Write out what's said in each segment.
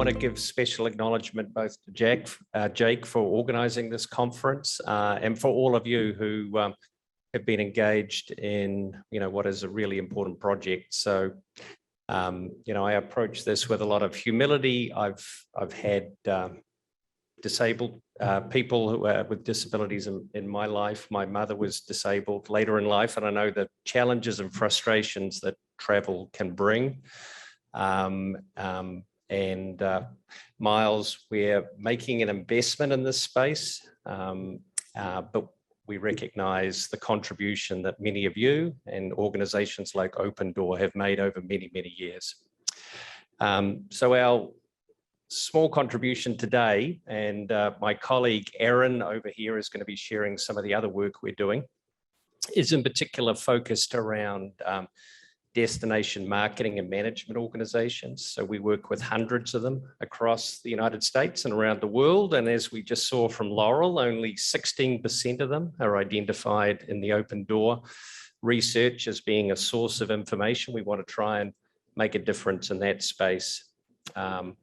want to give special acknowledgement both to Jake for organising this conference and for all of you who have been engaged in, what is a really important project. So, I approach this with a lot of humility. I've had disabled people who are with disabilities in my life. My mother was disabled later in life, and I know the challenges and frustrations that travel can bring. Miles, we're making an investment in this space, but we recognize the contribution that many of you and organizations like Open Door have made over many, many years. So our small contribution today, and my colleague Erin over here is going to be sharing some of the other work we're doing, is in particular focused around destination marketing and management organizations. So we work with hundreds of them across the United States and around the world. And as we just saw from Laurel, only 16% of them are identified in the Open Door research as being a source of information. We want to try and make a difference in that space. And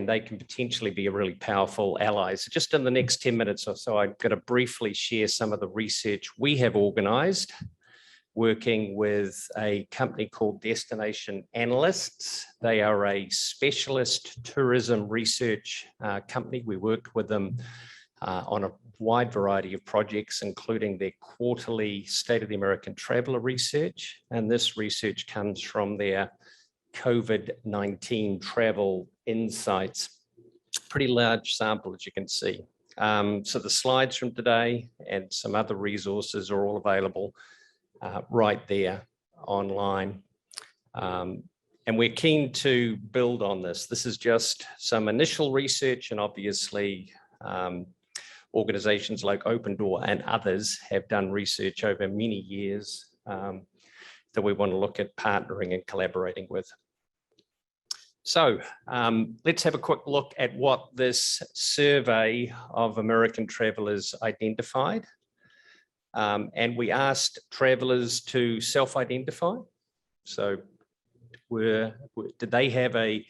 they can potentially be a really powerful ally. So just in the next 10 minutes or so, I'm going to briefly share some of the research we have organized, working with a company called Destination Analysts. They are a specialist tourism research company. We worked with them on a wide variety of projects, including their quarterly State of the American Traveler research. And this research comes from their COVID-19 travel insights. Pretty large sample, as you can see. So the slides from today and some other resources are all available right there online. And we're keen to build on this. This is just some initial research, and obviously organizations like Open Door and others have done research over many years that we want to look at partnering and collaborating with. So let's have a quick look at what this survey of American travelers identified. And we asked travelers to self-identify. So did they have a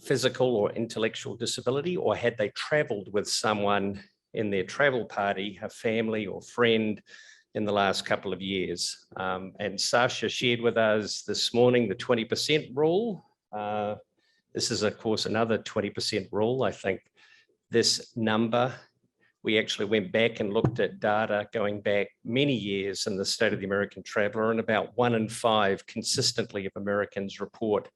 physical or intellectual disability, or had they traveled with someone in their travel party, a family or friend, in the last couple of years? And Sasha shared with us this morning the 20% rule. This is, of course, another 20% rule. I think this number, we actually went back and looked at data going back many years in the State of the American Traveler, and about 1 in 5 consistently of Americans report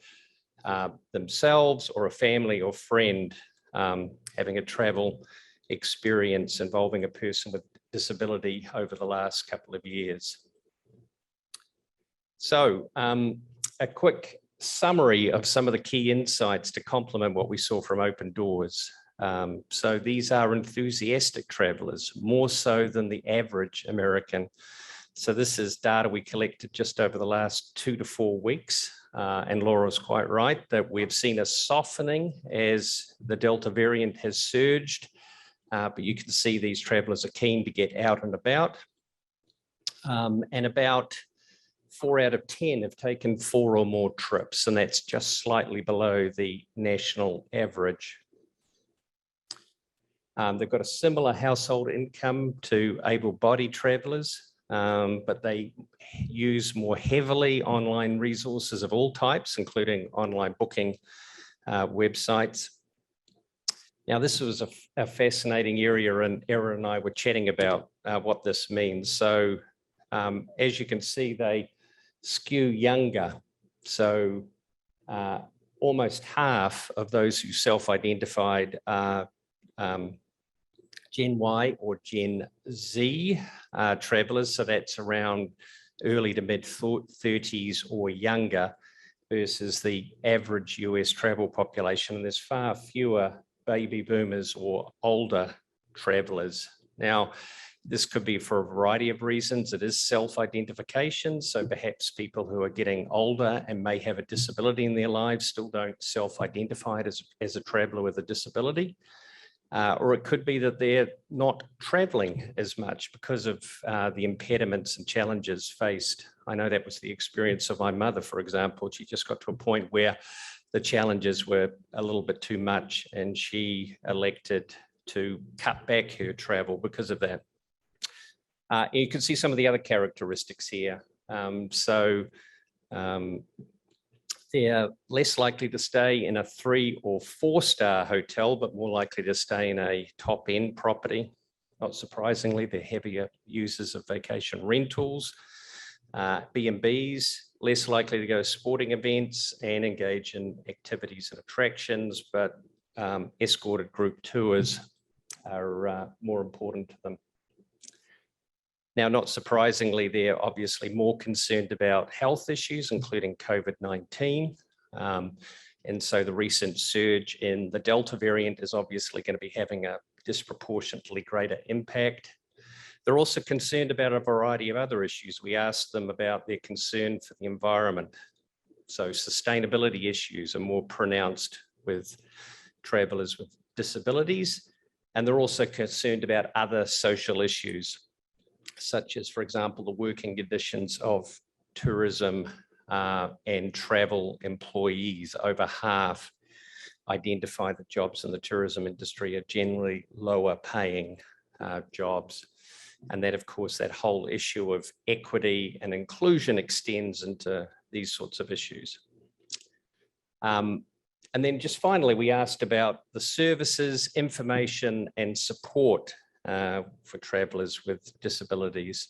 themselves or a family or friend having a travel experience involving a person with disability over the last couple of years. So a quick summary of some of the key insights to complement what we saw from Open Doors. So these are enthusiastic travelers, more so than the average American. So this is data we collected just over the last 2 to 4 weeks. And Laura's quite right that we've seen a softening as the Delta variant has surged. But you can see these travelers are keen to get out and about. And about 4 out of 10 have taken 4 or more trips, and that's just slightly below the national average. They've got a similar household income to able-bodied travelers, but they use more heavily online resources of all types, including online booking websites. Now, this was a fascinating area, and Erin and I were chatting about what this means. So as you can see, they skew younger. So almost half of those who self-identified are Gen Y or Gen Z travelers. So that's around early to mid 30s or younger versus the average US travel population. And there's far fewer baby boomers or older travelers. Now, this could be for a variety of reasons. It is self-identification. So perhaps people who are getting older and may have a disability in their lives still don't self-identify as a traveler with a disability. Or it could be that they're not traveling as much because of the impediments and challenges faced. I know that was the experience of my mother, for example. She just got to a point where the challenges were a little bit too much, and she elected to cut back her travel because of that. You can see some of the other characteristics here. They're less likely to stay in a 3- or 4-star hotel, but more likely to stay in a top-end property. Not surprisingly, they're heavier users of vacation rentals. B&Bs, less likely to go to sporting events and engage in activities and attractions, but escorted group tours are more important to them. Now, not surprisingly, they're obviously more concerned about health issues, including COVID-19. And so the recent surge in the Delta variant is obviously going to be having a disproportionately greater impact. They're also concerned about a variety of other issues. We asked them about their concern for the environment. So sustainability issues are more pronounced with travelers with disabilities. And they're also concerned about other social issues, such as, for example, the working conditions of tourism and travel employees. Over half identify that jobs in the tourism industry are generally lower paying jobs. And that, of course, that whole issue of equity and inclusion extends into these sorts of issues. And then just finally, we asked about the services, information, and support for travelers with disabilities.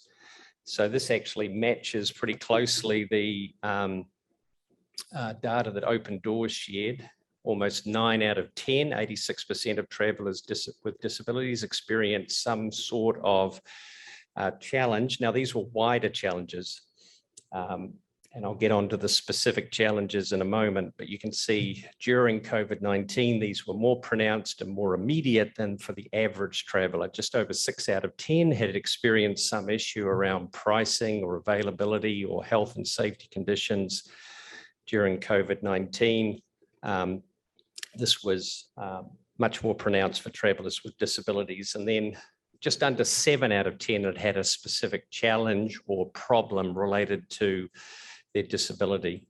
So this actually matches pretty closely the data that Open Doors shared. Almost 9 out of 10, 86% of travelers with disabilities experience some sort of challenge. Now, these were wider challenges, and I'll get onto the specific challenges in a moment, but you can see during COVID-19, these were more pronounced and more immediate than for the average traveler. Just over 6 out of 10 had experienced some issue around pricing or availability or health and safety conditions during COVID-19. This was much more pronounced for travelers with disabilities. And then just under 7 out of 10 had had a specific challenge or problem related to their disability.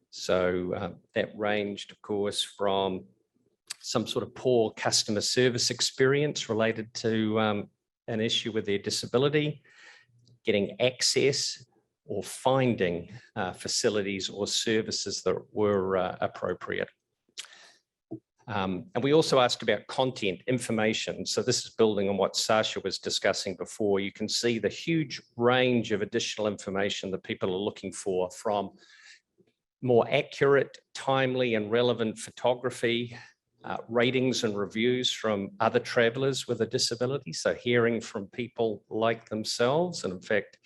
So that ranged, of course, from some sort of poor customer service experience related to an issue with their disability, getting access or finding facilities or services that were appropriate. And we also asked about content, information. So this is building on what Sasha was discussing before. You can see the huge range of additional information that people are looking for, from more accurate, timely, and relevant photography, ratings and reviews from other travelers with a disability. So hearing from people like themselves. And in fact,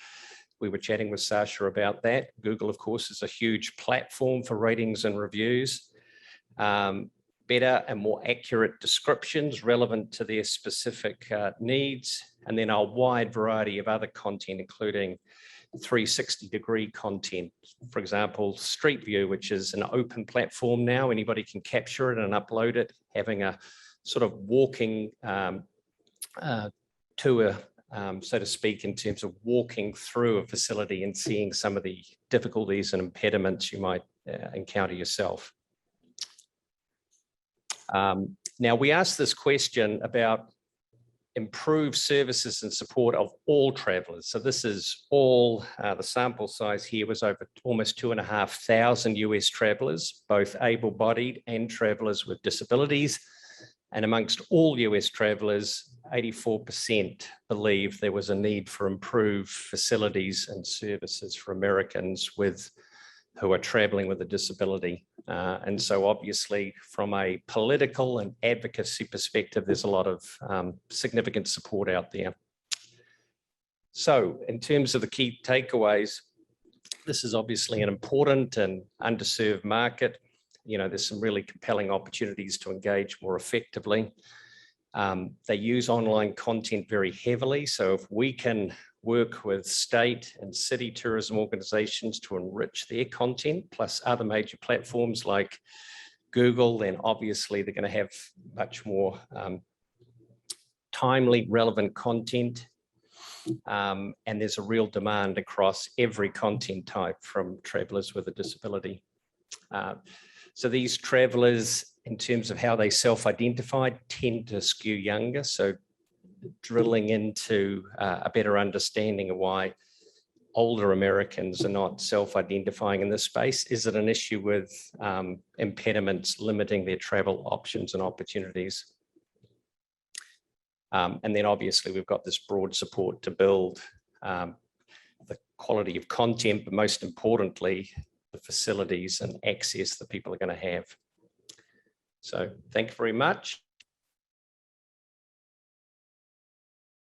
we were chatting with Sasha about that. Google, of course, is a huge platform for ratings and reviews. Better and more accurate descriptions relevant to their specific needs, and then a wide variety of other content, including 360-degree content. For example, Street View, which is an open platform now. Anybody can capture it and upload it, having a sort of walking tour, so to speak, in terms of walking through a facility and seeing some of the difficulties and impediments you might encounter yourself. Now, we asked this question about improved services and support of all travelers. So this is all, the sample size here was over almost 2,500 US travelers, both able-bodied and travelers with disabilities. And amongst all US travelers, 84% believe there was a need for improved facilities and services for Americans who are traveling with a disability. And so obviously from a political and advocacy perspective, there's a lot of significant support out there. So in terms of the key takeaways, this is obviously an important and underserved market. You know, there's some really compelling opportunities to engage more effectively. They use online content very heavily. So if we can work with state and city tourism organizations to enrich their content, plus other major platforms like Google, then obviously they're going to have much more timely, relevant content. And there's a real demand across every content type from travelers with a disability. So these travelers, in terms of how they self-identify, tend to skew younger. So drilling into a better understanding of why older Americans are not self-identifying in this space. Is it an issue with impediments limiting their travel options and opportunities? And then obviously we've got this broad support to build the quality of content, but most importantly, the facilities and access that people are going to have. So thank you very much.